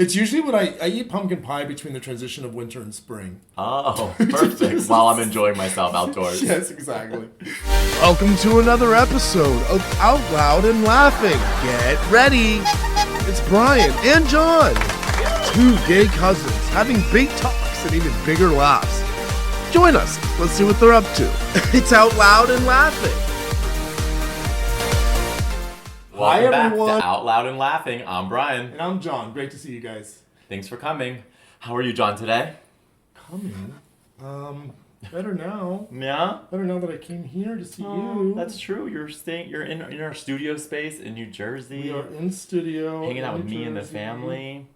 It's usually when I eat pumpkin pie between the transition of winter and spring. Oh, perfect. While I'm enjoying myself outdoors. Yes, exactly. Welcome to another episode of Out Loud and Laughing. Get ready. It's Bryan and Jon, two gay cousins having big talks and even bigger laughs. Join us. Let's see what they're up to. It's Out Loud and Laughing. Welcome back everyone. to Out Loud and Laughing. I'm Bryan. And I'm Jon. Great to see you guys. Thanks for coming. How are you, Jon, today? Coming? Better now. Yeah? Better now that I came here to see you. That's true. You're in our studio space in New Jersey. We are in studio. Hanging out with me and the family.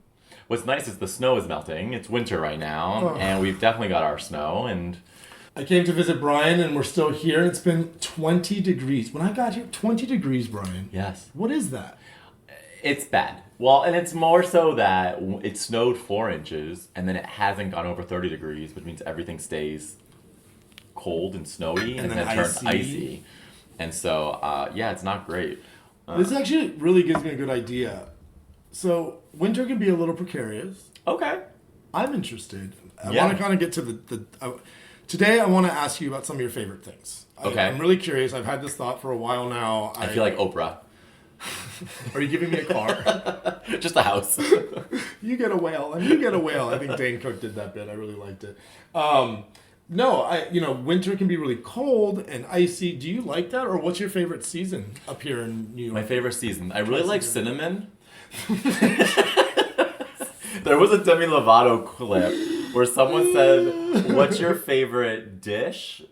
What's nice is the snow is melting. It's winter right now, and we've definitely got our snow. And I came to visit Bryan, and we're still here. And it's been 20 degrees. When I got here, 20 degrees, Bryan. yes, What is that? it's bad. Well, and it's more so that it snowed 4 inches, and then it hasn't gone over 30 degrees, which means everything stays cold and snowy, and then it turns icy. And so, yeah, it's not great. This actually really gives me a good idea. So, winter can be a little precarious. Okay. I'm interested. I Yeah. want to kind of get to today I want to ask you about some of your favorite things. Okay. I'm really curious. I've had this thought for a while now. I feel like Oprah. Are you giving me a car? Just a house. You get a whale, and you get a whale. I think Dane Cook did that bit. I really liked it. No, winter can be really cold and icy. Do you like that, or what's your favorite season up here in New York? My favorite season. I really like cinnamon. There was a Demi Lovato clip where someone said, "What's your favorite dish?"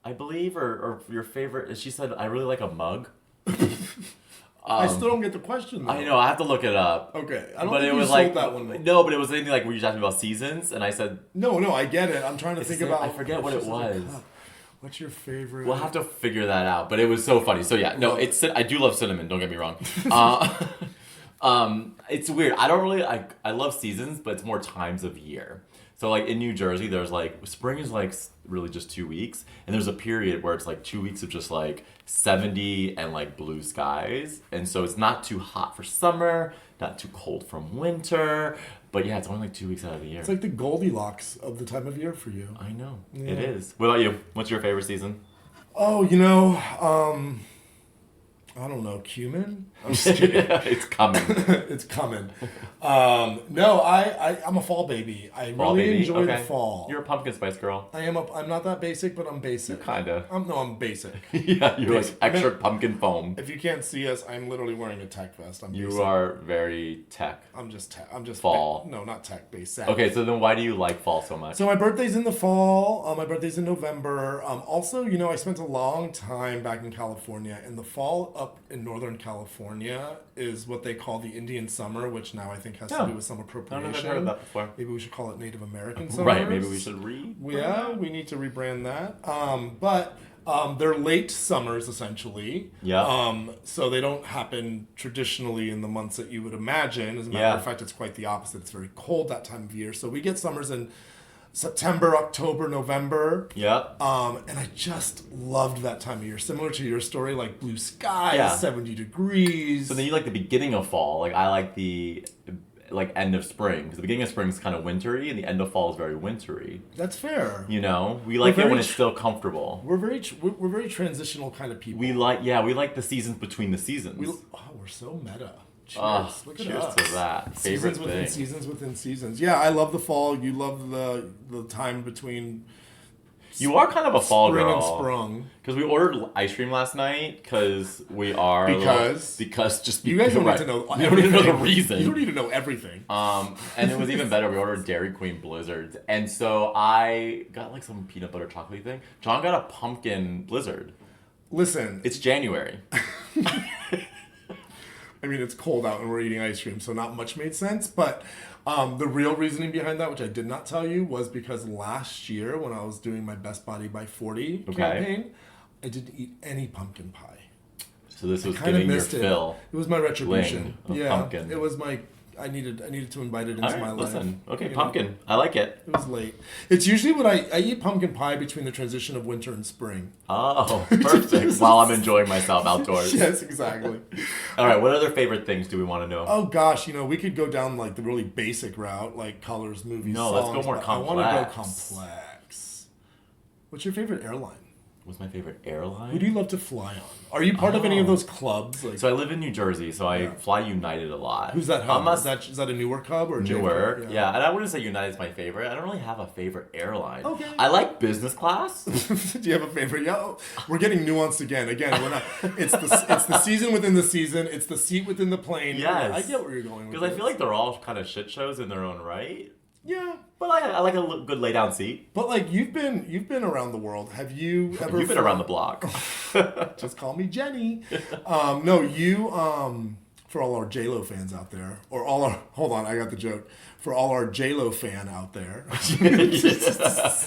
I believe, or your favorite. She said, "I really like a mug." I still don't get the question, though. I know. I have to look it up. Okay, I don't But think it you was sold like that one. no, but it was anything like were you talking about seasons? And I said, No, I get it. I'm trying to think about. I forget what it was. What's your favorite? We'll have to figure that out. But it was so funny. So yeah, no, I do love cinnamon. Don't get me wrong. It's weird. I don't really. I love seasons, but it's more times of year. So like in New Jersey, there's like spring is like really just 2 weeks, and there's a period where it's like 2 weeks of just like 70 and like blue skies, and so it's not too hot for summer, not too cold from winter. But yeah, it's only like 2 weeks out of the year. It's like the Goldilocks of the time of year for you. I know. Yeah. It is. What about you? What's your favorite season? Oh, I don't know, cumin? I'm just kidding. It's coming. It's coming. No, I'm a fall baby. I Fall really baby? enjoy the Okay. fall. You're a pumpkin spice girl. I'm not that basic, but I'm basic. Kinda. I'm basic. Yeah, you're Basic. like extra pumpkin foam. If you can't see us, I'm literally wearing a tech vest. I'm basic. You are very tech. I'm just tech. I'm just Fall. no, not tech basic. Okay, so then why do you like fall so much? So my birthday's in the fall. My birthday's in November. Also, I spent a long time back in California, and the fall up in Northern California is what they call the Indian summer, which now I think has to do with some I appropriation. don't know if I've heard of that before. Maybe we should call it Native American summer. Right, maybe we should Yeah, we need to rebrand that. But they're late summers, essentially. Yeah. So they don't happen traditionally in the months that you would imagine. As a matter of fact, it's quite the opposite. It's very cold that time of year. So we get summers in September, October, November. Yep. And I just loved that time of year. Similar to your story, like blue skies, 70 degrees. So then you like the beginning of fall. Like I like the end of spring, because the beginning of spring is kind of wintry, and the end of fall is very wintry. That's fair. We like it when it's still comfortable. We're very transitional kind of people. We like the seasons between the seasons. We're so meta. Cheers. Look at us. Cheers to that. Favorite Seasons within thing. seasons within seasons. Yeah, I love the fall. You love the time between You are kind of a fall spring girl. and sprung. Because we ordered ice cream last night, because we are... Because just... You guys don't right. need to know You don't need to know the reason. You don't need to know everything. And it was even better. We ordered Dairy Queen Blizzards. And so I got like some peanut butter chocolate thing. John got a pumpkin blizzard. Listen. It's January. I mean, it's cold out and we're eating ice cream, so not much made sense. But the real reasoning behind that, which I did not tell you, was because last year when I was doing my Best Body by 40 campaign, I didn't eat any pumpkin pie. So this was giving your fill. It was my retribution. Of pumpkin. It was my... I needed to invite it into All right, my life. listen. Okay, You pumpkin. know, I like it. it was late. It's usually when I eat pumpkin pie between the transition of winter and spring. Oh, perfect. While I'm enjoying myself outdoors. Yes, exactly. All right, what other favorite things do we want to know? Oh gosh, we could go down like the really basic route, like colors, movies, No, songs. let's go more but complex. I want to go complex. What's your favorite airline? What's my favorite airline? Who do you love to fly on? Are you part of any of those clubs? Like, So I live in New Jersey, so I fly United a lot. who's that hub? I'm Is that a Newark hub or Newark, JFK? yeah. And I wouldn't say United's my favorite. I don't really have a favorite airline. Okay. I like business class. Do you have a favorite? Yeah, we're getting nuanced again. We're not. It's the season within the season. It's the seat within the plane. Yes. I get where you're going with Because I this. feel like they're all kind of shit shows in their own right. Yeah, But I like a good lay down seat. but like you've been around the world. Have you ever? You've been around the block. Just call me Jenny. No, you. For all our J-Lo fans out there, or all our hold on, I got the joke. For all our J-Lo fan out there.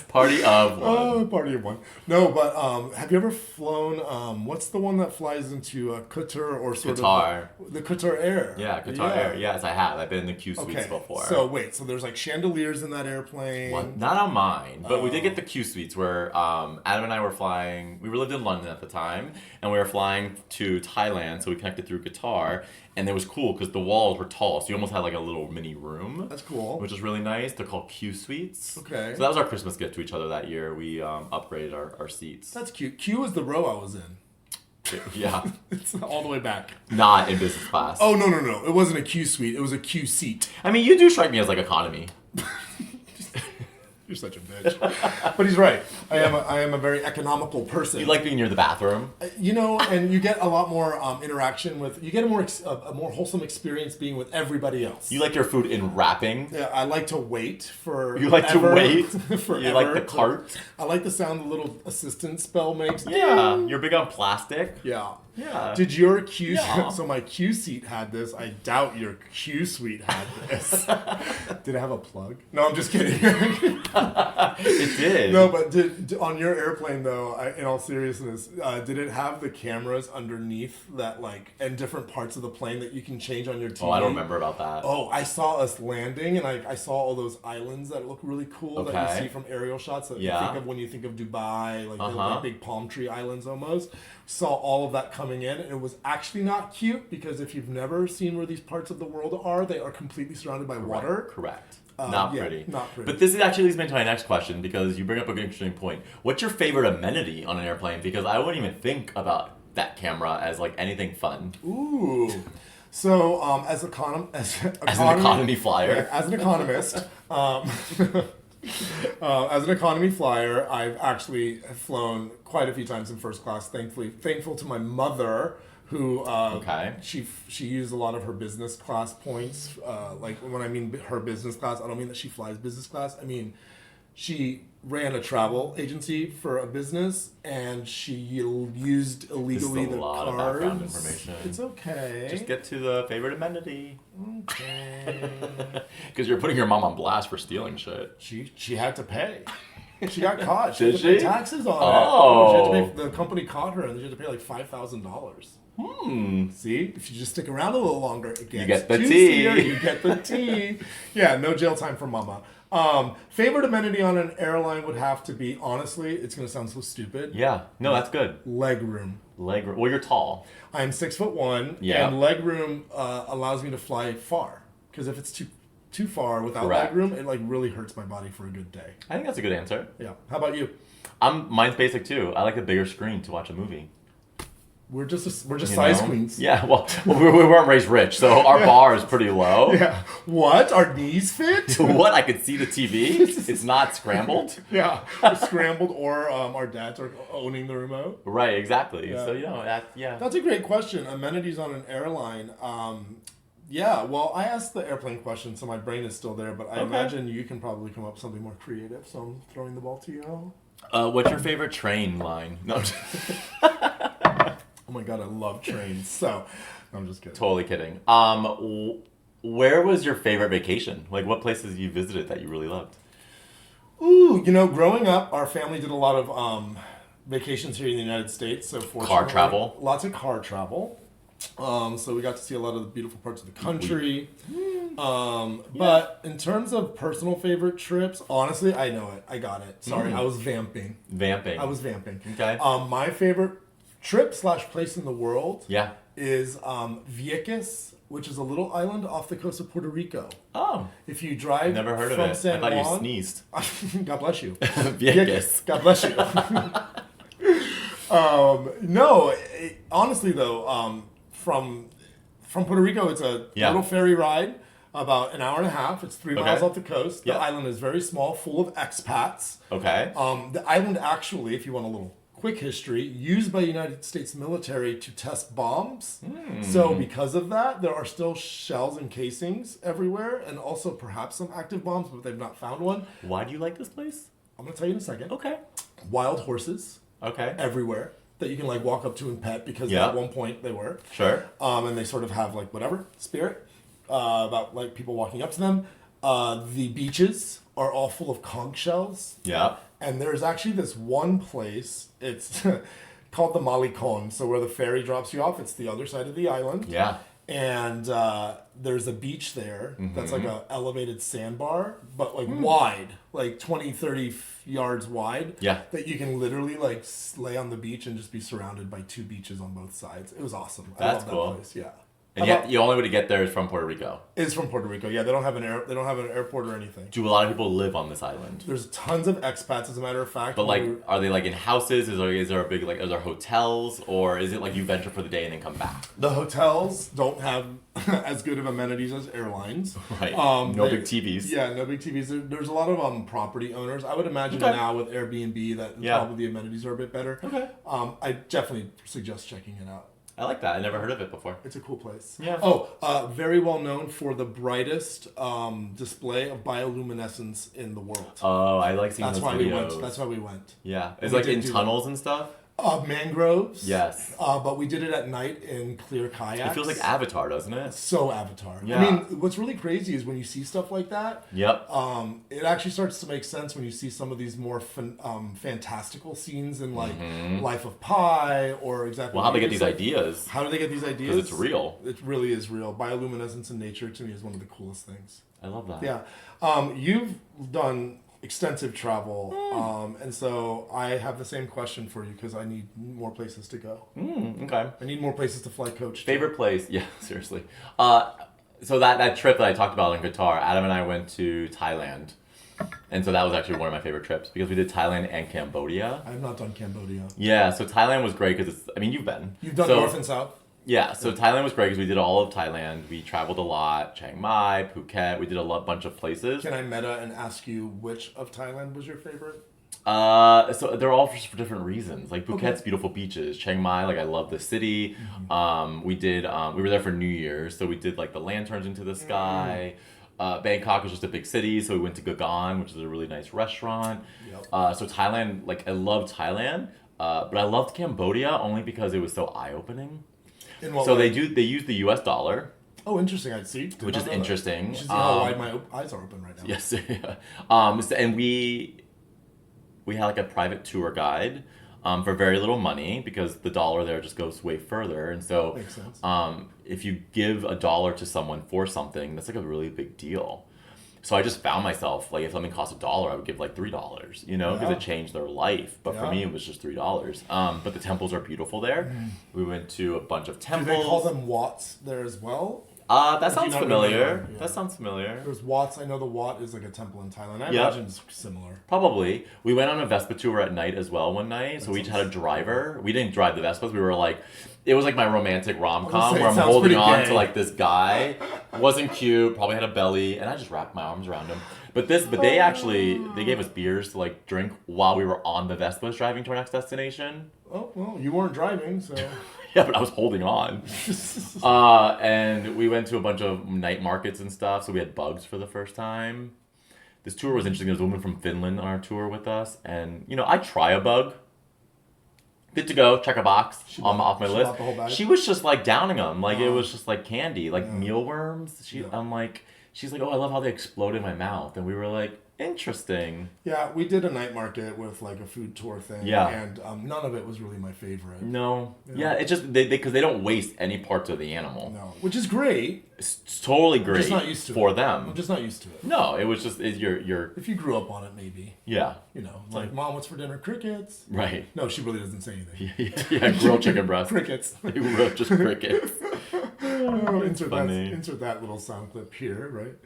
Party of one. Oh, party of one. No, but have you ever flown? What's the one that flies into Qatar or sort Qatar. of the Qatar Air? Yeah, Qatar Air. Yes, I have. I've been in the Q suites Okay. before. So wait, so there's like chandeliers in that airplane. What? Not on mine, but we did get the Q suites where Adam and I were flying. We lived in London at the time, and we were flying to Thailand, so we connected through Qatar, and it was cool because the walls were tall, so you almost had like a little mini room. That's cool. Which is really nice. They're called Q suites. Okay. So that was our Christmas gift to each other that year. We upgraded our seats. That's cute. Q is the row I was in. Yeah. It's all the way back. Not in business class. Oh no. It wasn't a Q suite. It was a Q seat. I mean, you do strike me as like economy. You're such a bitch. But he's right. I am a very economical person. You like being near the bathroom. And you get a lot more interaction with. You get a more wholesome experience being with everybody else. You like your food in wrapping. Yeah, I like to wait for. You like to wait. Forever. You like the cart. I like the sound the little assistant spell makes. Yeah. You're big on plastic. Yeah. Yeah. Did your Q? Yeah. So my Q seat had this. I doubt your Q suite had this. Did it have a plug? No, I'm just kidding. It did. No, but on your airplane though, in all seriousness, did it have the cameras underneath that and different parts of the plane that you can change on your TV? Oh, I don't remember about that. Oh, I saw us landing, and I saw all those islands that look really cool that Okay. you see from aerial shots that you think of when you think of Dubai, the big palm tree islands almost. Saw all of that coming in, and it was actually not cute because if you've never seen where these parts of the world are, they are completely surrounded by water. Correct. Not yeah, pretty. not pretty. But this actually leads me to my next question because you bring up a good interesting point. What's your favorite amenity on an airplane? Because I wouldn't even think about that camera as like anything fun. Ooh. So, as an economy flyer. As an economist, as an economy flyer, I've actually flown quite a few times in first class. Thankful to my mother, who she used a lot of her business class points. Like when I mean her business class, I don't mean that she flies business class. I mean she ran a travel agency for a business, and she used illegally the lot of cards. background information. It's okay. Just get to the favorite amenity. Okay. Because you're putting your mom on blast for stealing shit. She had to pay. She got caught. She Did had to pay she? taxes on Oh. it. She had to pay, the company caught her, and she had to pay like $5,000. See, if you just stick around a little longer, it gets get the juicier. tea. You get the tea. Yeah, no jail time for mama. Favorite amenity on an airline would have to be, honestly, it's going to sound so stupid. Yeah. No, that's good. Leg room. Leg room. Well, you're tall. I'm 6'1", Yeah. and leg room allows me to fly far. Because if it's too far without Correct. leg room, it like really hurts my body for a good day. I think that's a good answer. Yeah. How about you? Mine's basic too. I like a bigger screen to watch a movie. We're just You size know? queens. Yeah, well, we weren't raised rich, so our bar is pretty low. Yeah. What? Our knees fit? What? I could see the TV? It's not scrambled? Yeah. We're scrambled, or our dads are owning the remote. Right, exactly. Yeah. So, yeah. That's a great question. Amenities on an airline. Yeah, well, I asked the airplane question, so my brain is still there, but I imagine you can probably come up with something more creative, so I'm throwing the ball to you. What's your favorite train line? No, Oh my god, I love trains. So, no, I'm just kidding. totally kidding. Where was your favorite vacation? Like, what places you visited that you really loved? Ooh, growing up, our family did a lot of vacations here in the United States. So, fortunately, Car travel? Lots of car travel. So we got to see a lot of the beautiful parts of the country. But in terms of personal favorite trips, honestly, I know it. I got it. Sorry, I was vamping. I was vamping. Okay. My favorite trip / place in the world is Vieques, which is a little island off the coast of Puerto Rico. Oh. If you drive Never heard from of it. San I thought Juan, you sneezed. God bless you. Vieques. God bless you. Honestly though, from Puerto Rico, it's a little ferry ride, about an hour and a half. It's 3 miles off the coast. The island is very small, full of expats. Okay. The island actually, if you want a little quick history, used by United States military to test bombs. So because of that, there are still shells and casings everywhere, and also perhaps some active bombs, but they've not found one. Why do you like this place? I'm going to tell you in a second. Okay. Wild horses. Okay. Everywhere that you can like walk up to and pet, because at one point they were. Sure. And they sort of have like whatever spirit about like people walking up to them. The beaches are all full of conch shells. Yeah. And there's actually this one place, it's called the Malecon, so where the ferry drops you off. It's the other side of the island. Yeah. And there's a beach there that's like a elevated sandbar, but like wide, like 20, 30 yards wide. Yeah. That you can literally like lay on the beach and just be surrounded by 2 beaches on both sides. It was awesome. That's I love cool. that place. Yeah. And yet, the only way to get there is from Puerto Rico. It's from Puerto Rico. Yeah, they don't have an airport or anything. Do a lot of people live on this island? There's tons of expats, as a matter of fact. But like, are they like in houses? Is there a big like? Are there hotels, or is it like you venture for the day and then come back? The hotels don't have as good of amenities as airlines. Right. No big TVs. Yeah, no big TVs. There's a lot of property owners. I would imagine now with Airbnb that probably the amenities are a bit better. Okay. I definitely suggest checking it out. I like that. I never heard of it before. It's a cool place. Yeah. Oh, very well known for the brightest display of bioluminescence in the world. Oh, I like seeing those videos. That's why we went. Yeah. It's like in tunnels and stuff? Mangroves. Yes. But we did it at night in clear kayaks. It feels like Avatar, doesn't it? So Avatar. Yeah. I mean, what's really crazy is when you see stuff like that. Yep. It actually starts to make sense when you see some of these more fantastical scenes in like Life of Pi or exactly. Well, how do they get these ideas? How do they get these ideas? Because it's real. It really is real. Bioluminescence in nature to me is one of the coolest things. I love that. Yeah. You've done extensive travel, and so I have the same question for you because I need more places to go. Okay. I need more places to fly coach to. Favorite place? Yeah, seriously. So that trip that I talked about in Qatar, Adam and I went to Thailand. And so that was actually one of my favorite trips because we did Thailand and Cambodia. I have not done Cambodia. Yeah, so Thailand was great because you've been. You've done North and South? Yeah, so Thailand was great because we did all of Thailand. We traveled a lot, Chiang Mai, Phuket. We did a bunch of places. Can I meta and ask you which of Thailand was your favorite? So they're all for different reasons. Like Phuket's beautiful beaches. Chiang Mai, like I love the city. We were there for New Year's, so we did like the lanterns into the sky. Bangkok was just a big city, so we went to Gagan, which is a really nice restaurant. Yep. So Thailand, like I loved Thailand, but I loved Cambodia only because it was so eye-opening. In what way? They use the U.S. dollar. Oh, interesting. I see. Which is interesting. You should see how wide my eyes are open right now. Yes. Yeah. And we had like a private tour guide for very little money because the dollar there just goes way further. And so makes sense. If you give $1 to someone for something, that's like a really big deal. So I just found myself, like if something cost $1, I would give like $3, because it changed their life. But for me, it was just $3. But the temples are beautiful there. We went to a bunch of temples. Do they call them Wats there as well? That sounds familiar. Yeah. That sounds familiar. There's Wats. I know the Wat is like a temple in Thailand. I imagine it's similar. Probably. We went on a Vespa tour at night as well one night. So we each had a driver. We didn't drive the Vespas. We were like, it was like my romantic rom-com where I'm holding on to like this guy. Wasn't cute. Probably had a belly. And I just wrapped my arms around him. But they gave us beers to like drink while we were on the Vespas driving to our next destination. Oh, well, you weren't driving, so... Yeah, but I was holding on. And we went to a bunch of night markets and stuff, so we had bugs for the first time. This tour was interesting. There was a woman from Finland on our tour with us, and, I try a bug. Good to go, check a box off my list. The whole bag? She was just, like, downing them. Like, it was just, like, candy, like mealworms. She's like, oh, I love how they explode in my mouth. And we were like, Interesting. Yeah, we did a night market with like a food tour thing. Yeah. And none of it was really my favorite. No. Yeah, it's just because they don't waste any parts of the animal. No, which is great. It's totally great just not used to for it. them. I'm just not used to it. No, it was just you're. If you grew up on it, maybe. Yeah. You know, like, Mom, what's for dinner? Crickets. Right. No, she really doesn't say anything. Yeah, grilled chicken breast. Crickets. Grilled just crickets. Insert that little sound clip here, right?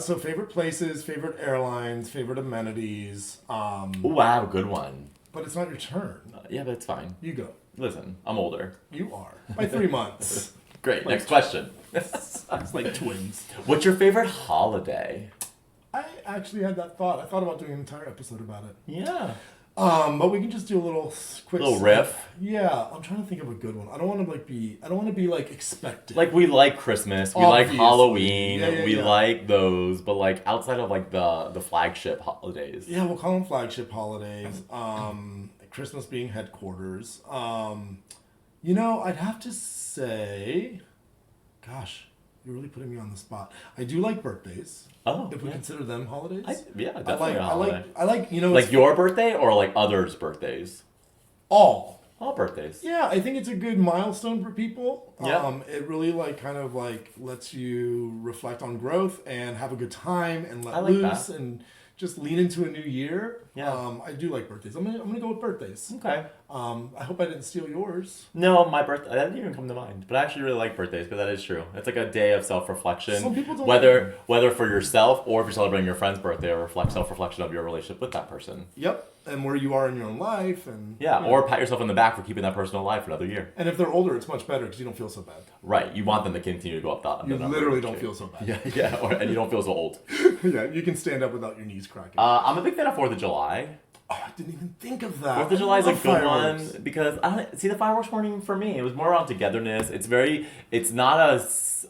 So favorite places, favorite airlines, favorite amenities. Ooh, I have a good one. But it's not your turn. Yeah, but it's fine. You go. Listen, I'm older. You are. By 3 months. Great. Next question. It's like twins. What's your favorite holiday? I actually had that thought. I thought about doing an entire episode about it. Yeah. But we can just do a little quick riff. Yeah, I'm trying to think of a good one. I don't want to be like expected. Like we like Christmas, we Obviously. like Halloween, we yeah. like those, but like outside of like the flagship holidays. Yeah, we'll call them flagship holidays. Christmas being headquarters. I'd have to say, gosh, you're really putting me on the spot. I do like birthdays. Oh, if we consider them holidays. Definitely a holiday. I like like your birthday or like others' birthdays? All birthdays. Yeah, I think it's a good milestone for people. Yeah. It really kind of lets you reflect on growth and have a good time and let like loose that. and just lean into a new year. Yeah. I do like birthdays. I'm gonna go with birthdays. Okay. I hope I didn't steal yours. No, my birthday that didn't even come to mind. But I actually really like birthdays, but that is true. It's like a day of self-reflection. Some people don't whether for yourself or if you're celebrating your friend's birthday, or self-reflection of your relationship with that person. Yep. And where you are in your own life, and or pat yourself on the back for keeping that person alive for another year. And if they're older, it's much better because you don't feel so bad. Right, you want them to continue to go up the You number. literally don't feel so bad. And you don't feel so old. Yeah, you can stand up without your knees cracking. I'm a big fan of 4th of July. Oh, I didn't even think of that. 4th of July is a love good fireworks. one because the fireworks weren't even for me. It was more around togetherness. It's not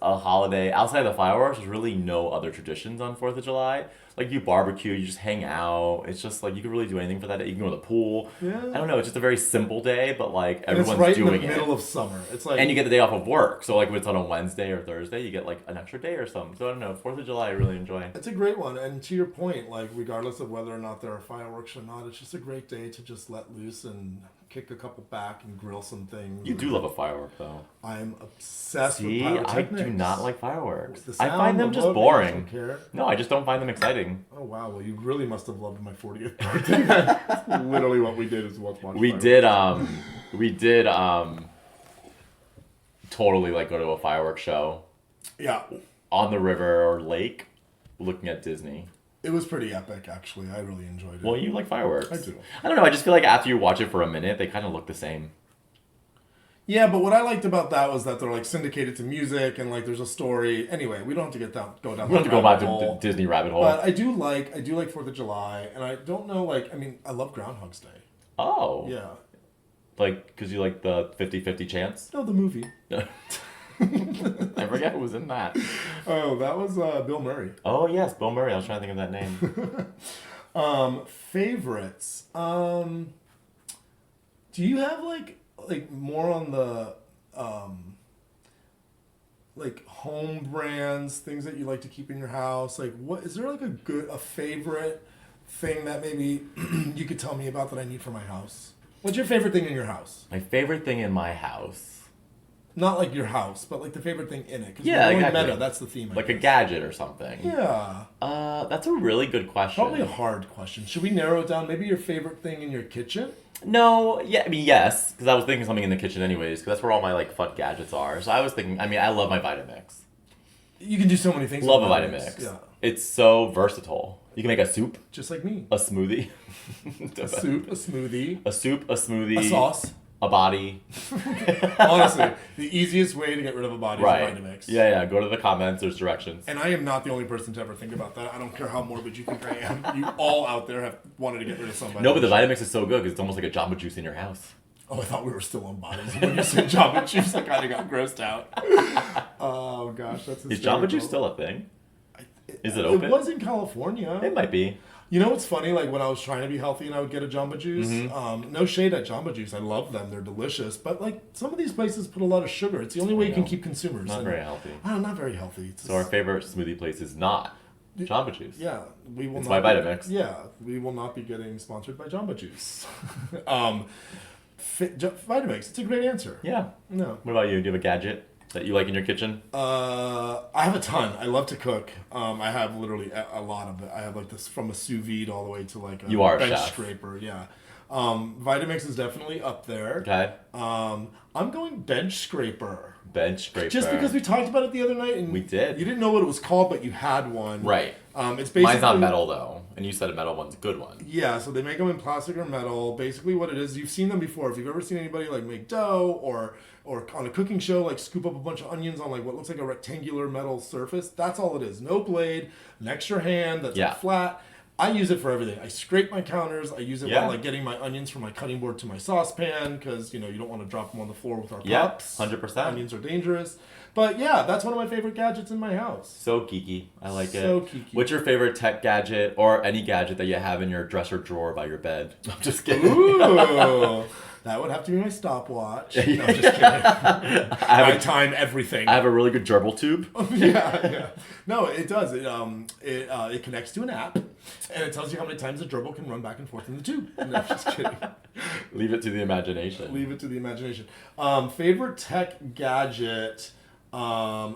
a holiday outside of the fireworks. There's really no other traditions on 4th of July. Like you barbecue, you just hang out. It's just like you can really do anything for that day. You can go to the pool. Yeah. I don't know. It's just a very simple day, but like And everyone's it's right doing in the middle of summer. It's like, and you get the day off of work. So like if it's on a Wednesday or Thursday, you get like an extra day or something. So I don't know. 4th of July I really enjoy. It's a great one. And to your point, like regardless of whether or not there are fireworks or not, it's just a great day to just let loose and kick a couple back and grill some things. You do love a firework though. I'm obsessed See, with I pyrotechnics. do not like fireworks. The I sound, find them the just look, I boring. don't care. No, I just don't find them exciting. Oh wow, well you really must have loved my 40th birthday. That's literally what we did is watch We fireworks. did totally like go to a fireworks show Yeah. on the river or lake looking at Disney. It was pretty epic actually. I really enjoyed it. Well, you like fireworks. I do. I don't know, I just feel like after you watch it for a minute, they kind of look the same. Yeah, but what I liked about that was that they're like syndicated to music and like there's a story. Anyway, we don't have to go down. We don't have to go back to the Disney rabbit hole. But I do like 4th of July, and I don't know I love Groundhog's Day. Oh. Yeah. Like, because you like the 50-50 chance? No, the movie. I forget who was in that. Oh, that was Bill Murray. Oh, yes, Bill Murray. I was trying to think of that name. Favorites. Do you have like more on the like home brands, things that you like to keep in your house? Like what is there like a favorite thing that maybe you could tell me about that I need for my house? What's your favorite thing in your house? My favorite thing in my house. Not like your house, but like the favorite thing in it. Yeah, exactly. Meta, that's the theme. Like a gadget or something. Yeah. That's a really good question. Probably a hard question. Should we narrow it down? Maybe your favorite thing in your kitchen? No, yeah, I mean, yes, because I was thinking something in the kitchen anyways, because that's where all my, like, fun gadgets are. So I was thinking, I love my Vitamix. You can do so many things. Love with a Vitamix. Yeah. It's so versatile. You can make a soup. Just like me. A smoothie. A soup, a smoothie. A soup, a smoothie. A sauce. A body. Honestly, the easiest way to get rid of a body is a Vitamix. Yeah, go to the comments, there's directions. And I am not the only person to ever think about that. I don't care how morbid you think I am. You all out there have wanted to get rid of somebody. No, but the Vitamix is so good because it's almost like a Jamba Juice in your house. Oh, I thought we were still on bodies. When you said Jamba Juice, I kind of got grossed out. Oh, gosh, that's hysterical. Is Jamba Juice still a thing? Is it open? It was in California. It might be. You know what's funny? Like when I was trying to be healthy and I would get a Jamba Juice. No shade at Jamba Juice. I love them. They're delicious. But like some of these places put a lot of sugar. It's the only way you can keep consumers. Not very healthy. Not very healthy. So our favorite smoothie place is not Jamba Juice. Yeah, we will. It's not my be, Vitamix. Yeah, we will not be getting sponsored by Jamba Juice. Vitamix. It's a great answer. Yeah. No. What about you? Do you have a gadget that you like in your kitchen? I have a ton. I love to cook. I have literally a lot of it. I have like this from a sous vide all the way to like a You are a bench chef. scraper. Yeah. Vitamix is definitely up there. Okay. I'm going bench scraper. Bench scraper. Just because we talked about it the other night and We did. You didn't know what it was called, but you had one. Right. It's basically Mine's not metal though, and you said a metal one's a good one. Yeah, so they make them in plastic or metal. Basically, what it is, you've seen them before. If you've ever seen anybody like make dough or on a cooking show, like scoop up a bunch of onions on like what looks like a rectangular metal surface, that's all it is. No blade, an extra hand that's like flat. I use it for everything. I scrape my counters. I use it while like getting my onions from my cutting board to my saucepan because you don't want to drop them on the floor with our cups. 100%. Onions are dangerous. But yeah, that's one of my favorite gadgets in my house. So geeky. I like it. So geeky. What's your favorite tech gadget or any gadget that you have in your dresser drawer by your bed? I'm just kidding. Ooh. That would have to be my stopwatch. No, I'm just kidding. I time everything. I have a really good gerbil tube. yeah. No, it does. It connects to an app, and it tells you how many times the gerbil can run back and forth in the tube. No, I'm just kidding. Leave it to the imagination. Leave it to the imagination. Favorite tech gadget? My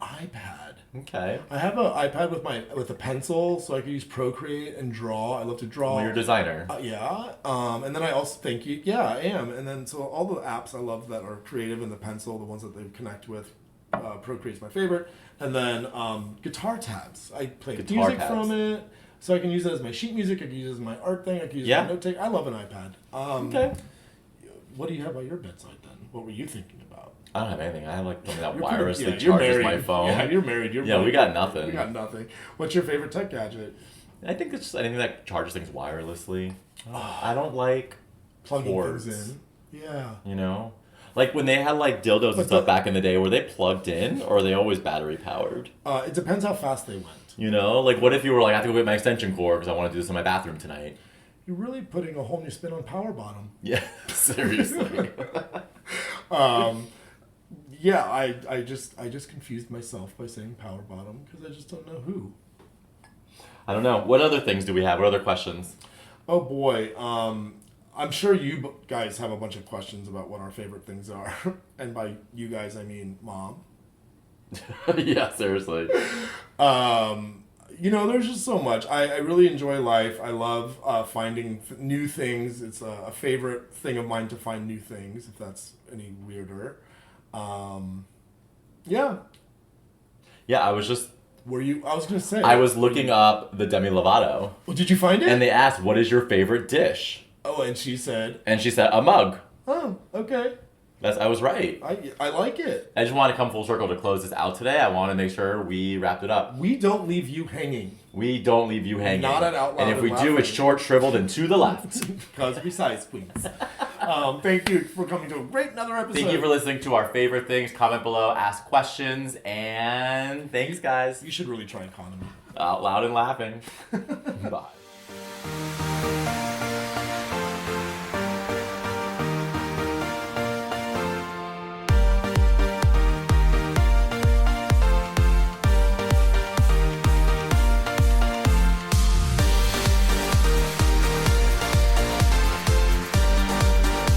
iPad. Okay. I have an iPad with a pencil, so I can use Procreate and draw. I love to draw. Well, you're a designer. Yeah. And then I also thank you. Yeah, I am. And then so all the apps I love that are creative in the pencil, the ones that they connect with, Procreate's my favorite. And then guitar tabs. I play music from it, so I can use it as my sheet music. I can use it as my art thing. I can use it as my note take. I love an iPad. Okay. What do you have by your bedside then? What were you thinking about? I don't have anything. I have like something that You're wirelessly pretty- you're charges married. my phone. Yeah, you're married. We got nothing. We got nothing. What's your favorite tech gadget? I think it's just anything that charges things wirelessly. I don't like Plugging cords. things in. Yeah. Like when they had like dildos and stuff back in the day, were they plugged in or are they always battery powered? It depends how fast they went. Like what if you were like, I have to go get my extension cord because I want to do this in my bathroom tonight? You're really putting a whole new spin on power bottom. Yeah, seriously. Yeah, I just confused myself by saying power bottom because I just don't know who. I don't know. What other things do we have? What other questions? Oh boy, I'm sure you guys have a bunch of questions about what our favorite things are, and by you guys I mean Mom. Yeah, seriously. There's just so much. I really enjoy life. I love finding new things. It's a favorite thing of mine to find new things, if that's any weirder. Yeah. Yeah, I was just... I was going to say... I was looking up the Demi Lovato. Well, did you find it? And they asked, what is your favorite dish? Oh, and she said... And she said, a mug. Oh, okay. I was right. I like it. I just want to come full circle to close this out today. I want to make sure we wrapped it up. We don't leave you hanging. We don't leave you hanging. Not at Out Loud And if we and do, Laughing. it's short, shriveled, and to the left. Because we size queens. Thank you for coming to another episode. Thank you for listening to our favorite things. Comment below, ask questions, and thanks, guys. You should really try economy. Out loud and laughing. Bye.